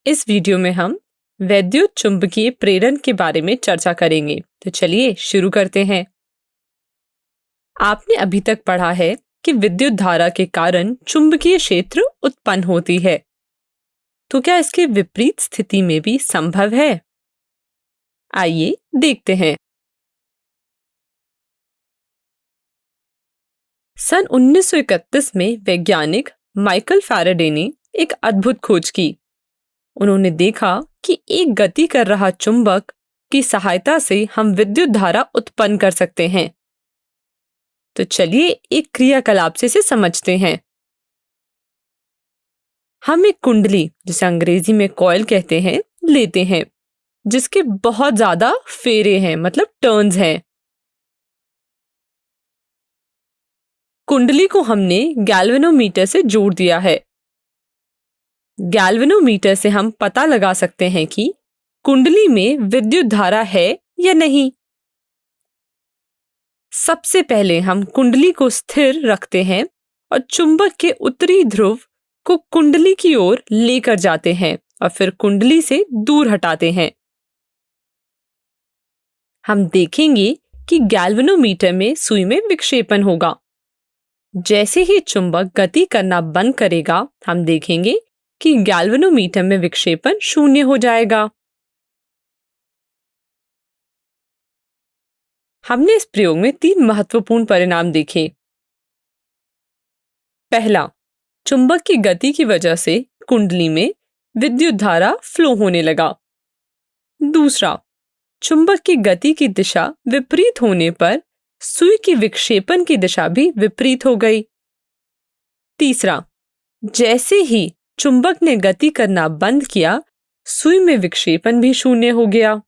इस वीडियो में हम वैद्युत चुंबकीय प्रेरण के बारे में चर्चा करेंगे। तो चलिए शुरू करते हैं। आपने अभी तक पढ़ा है कि विद्युत धारा के कारण चुंबकीय क्षेत्र उत्पन्न होती है। तो क्या इसके विपरीत स्थिति में भी संभव है? आइए देखते हैं। सन 1931 में वैज्ञानिक माइकल फैराडे ने एक अद्भुत खोज की। उन्होंने देखा कि एक गति कर रहा चुंबक की सहायता से हम विद्युत धारा उत्पन्न कर सकते हैं। तो चलिए एक क्रियाकलाप से इसे समझते हैं। हम एक कुंडली, जिसे अंग्रेजी में कॉइल कहते हैं, लेते हैं, जिसके बहुत ज्यादा फेरे हैं, मतलब टर्न्स हैं। कुंडली को हमने गैल्वेनोमीटर से जोड़ दिया है। गैल्वेनोमीटर से हम पता लगा सकते हैं कि कुंडली में विद्युत धारा है या नहीं। सबसे पहले हम कुंडली को स्थिर रखते हैं और चुंबक के उत्तरी ध्रुव को कुंडली की ओर लेकर जाते हैं और फिर कुंडली से दूर हटाते हैं। हम देखेंगे कि गैल्वेनोमीटर में सुई में विक्षेपण होगा। जैसे ही चुंबक गति करना बंद करेगा, हम देखेंगे कि गैल्वेनोमीटर में विक्षेपण शून्य हो जाएगा। हमने इस प्रयोग में 3 महत्वपूर्ण परिणाम देखे। पहला, चुंबक की गति की वजह से कुंडली में विद्युत धारा फ्लो होने लगा। दूसरा, चुंबक की गति की दिशा विपरीत होने पर सुई की विक्षेपण की दिशा भी विपरीत हो गई। तीसरा, जैसे ही चुंबक ने गति करना बंद किया, सुई में विक्षेपण भी शून्य हो गया।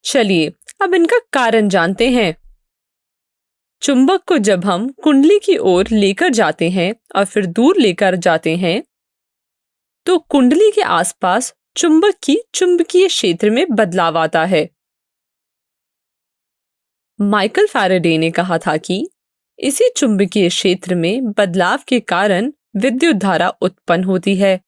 चलिए अब इनका कारण जानते हैं। चुंबक को जब हम कुंडली की ओर लेकर जाते हैं और फिर दूर लेकर जाते हैं, तो कुंडली के आसपास चुंबक की चुंबकीय क्षेत्र में बदलाव आता है। माइकल फैराडे ने कहा था कि इसी चुंबकीय क्षेत्र में बदलाव के कारण विद्युत धारा उत्पन्न होती है।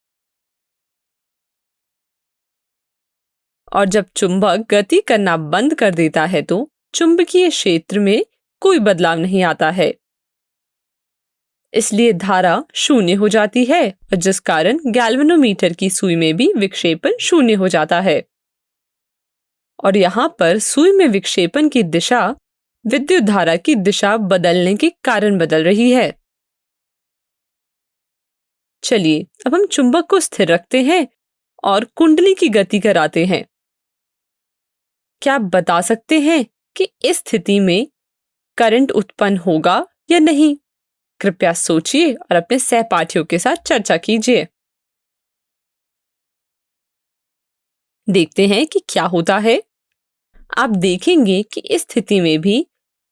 और जब चुंबक गति करना बंद कर देता है तो चुंबकीय क्षेत्र में कोई बदलाव नहीं आता है। इसलिए धारा शून्य हो जाती है और जिस कारण गैल्वेनोमीटर की सुई में भी विक्षेपण शून्य हो जाता है। और यहाँ पर सुई में विक्षेपण की दिशा विद्युत धारा की दिशा बदलने के कारण बदल रही है। चलिए अब हम चुंबक को स्थिर रखते हैं और कुंडली की गति कराते हैं। क्या आप बता सकते हैं कि इस स्थिति में करंट उत्पन्न होगा या नहीं? कृपया सोचिए और अपने सहपाठियों के साथ चर्चा कीजिए। देखते हैं कि क्या होता है। आप देखेंगे कि इस स्थिति में भी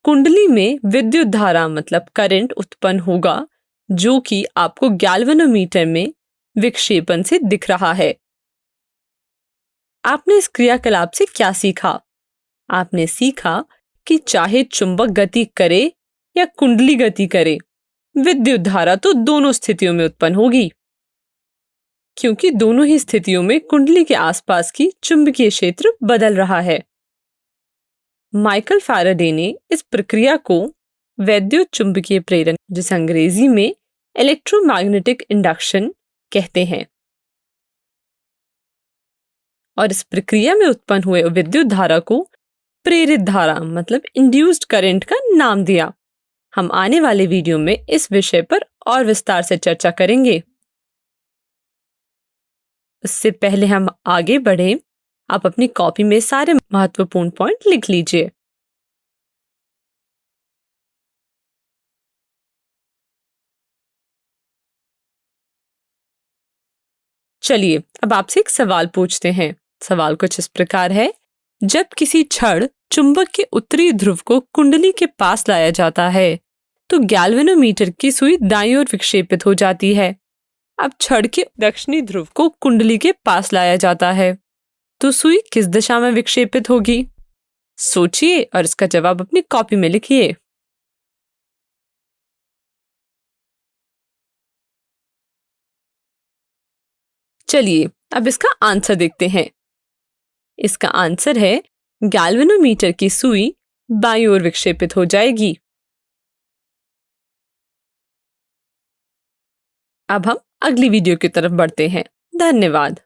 कुंडली में विद्युत धारा मतलब करंट उत्पन्न होगा, जो कि आपको गैल्वेनोमीटर में विक्षेपण से दिख रहा है। आपने इस क्रियाकलाप से क्या सीखा? आपने सीखा कि चाहे चुंबक गति करे या कुंडली गति करे, विद्युत धारा तो दोनों स्थितियों में उत्पन्न होगी, क्योंकि दोनों ही स्थितियों में कुंडली के आसपास की चुंबकीय क्षेत्र बदल रहा है। माइकल फैराडे ने इस प्रक्रिया को वैद्युत चुंबकीय प्रेरण, जिसे अंग्रेजी में इलेक्ट्रोमैग्नेटिक इंडक्शन कहते हैं, और इस प्रक्रिया में उत्पन्न हुए विद्युत धारा को प्रेरित धारा मतलब इंड्यूस्ड करंट का नाम दिया। हम आने वाले वीडियो में इस विषय पर और विस्तार से चर्चा करेंगे। इससे पहले हम आगे बढ़ें, आप अपनी कॉपी में सारे महत्वपूर्ण पॉइंट लिख लीजिए। चलिए अब आपसे एक सवाल पूछते हैं। सवाल कुछ इस प्रकार है। जब किसी क्षण चुंबक के उत्तरी ध्रुव को कुंडली के पास लाया जाता है, तो गैल्वेनोमीटर की सुई दाईं ओर विक्षेपित हो जाती है। अब छड़ के दक्षिणी ध्रुव को कुंडली के पास लाया जाता है, तो सुई किस दिशा में विक्षेपित होगी? सोचिए और इसका जवाब अपनी कॉपी में लिखिए। चलिए अब इसका आंसर देखते हैं। इसका आंसर है गैल्वेनोमीटर की सुई बाईं ओर विक्षेपित हो जाएगी। अब हम अगली वीडियो की तरफ बढ़ते हैं। धन्यवाद।